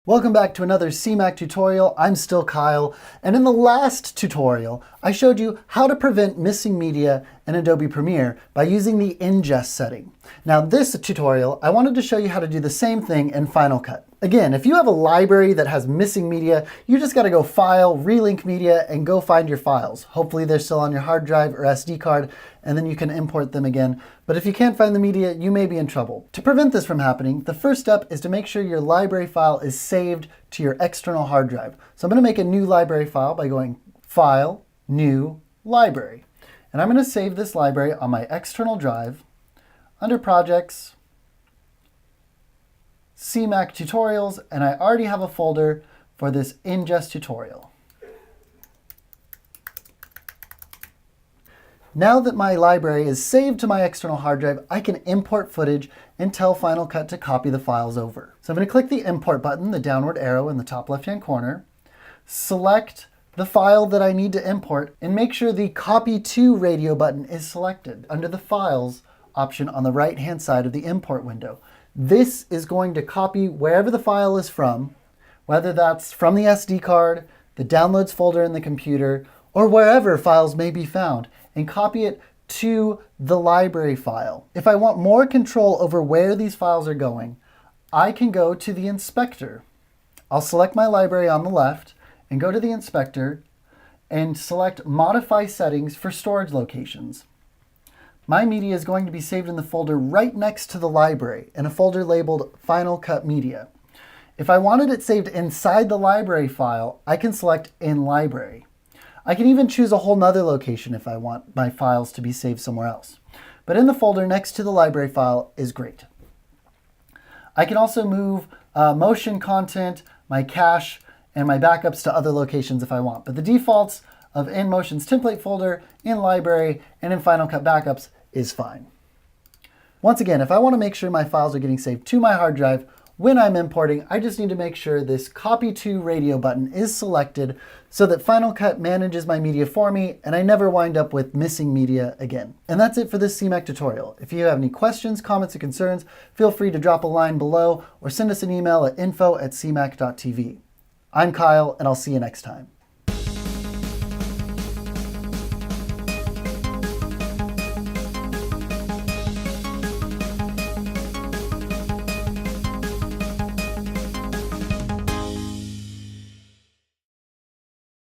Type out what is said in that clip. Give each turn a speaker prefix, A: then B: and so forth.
A: Welcome back to another CMAC tutorial. I'm still Kyle, and in the last tutorial, I showed you how to prevent missing media in Adobe Premiere by using the ingest setting. Now this tutorial, I wanted to show you how to do the same thing in Final Cut. Again, if you have a library that has missing media, you just gotta go File, Relink Media, and go find your files. Hopefully they're still on your hard drive or SD card, and then you can import them again. But if you can't find the media, you may be in trouble. To prevent this from happening, the first step is to make sure your library file is saved to your external hard drive. So I'm gonna make a new library file by going File, New, Library. And I'm gonna save this library on my external drive under Projects, CMAC Tutorials, and I already have a folder for this ingest tutorial. Now that my library is saved to my external hard drive, I can import footage and tell Final Cut to copy the files over. So I'm going to click the Import button, the downward arrow in the top left-hand corner, select the file that I need to import, and make sure the Copy to Radio button is selected under the Files option on the right-hand side of the import window. This is going to copy wherever the file is from, whether that's from the SD card, the Downloads folder in the computer, or wherever files may be found, and copy it to the library file. If I want more control over where these files are going, I can go to the inspector. I'll select my library on the left and go to the inspector and select Modify Settings for Storage Locations. My media is going to be saved in the folder right next to the library in a folder labeled Final Cut Media. If I wanted it saved inside the library file, I can select In Library. I can even choose a whole nother location if I want my files to be saved somewhere else. But in the folder next to the library file is great. I can also move motion content, my cache, and my backups to other locations if I want. But the defaults of In Motion's template folder, in Library, and in Final Cut Backups is fine. Once again, if I want to make sure my files are getting saved to my hard drive when I'm importing, I just need to make sure this Copy to Radio button is selected so that Final Cut manages my media for me and I never wind up with missing media again. And that's it for this CMAC tutorial. If you have any questions, comments, or concerns, feel free to drop a line below or send us an email at info@cmac.tv. I'm Kyle, and I'll see you next time.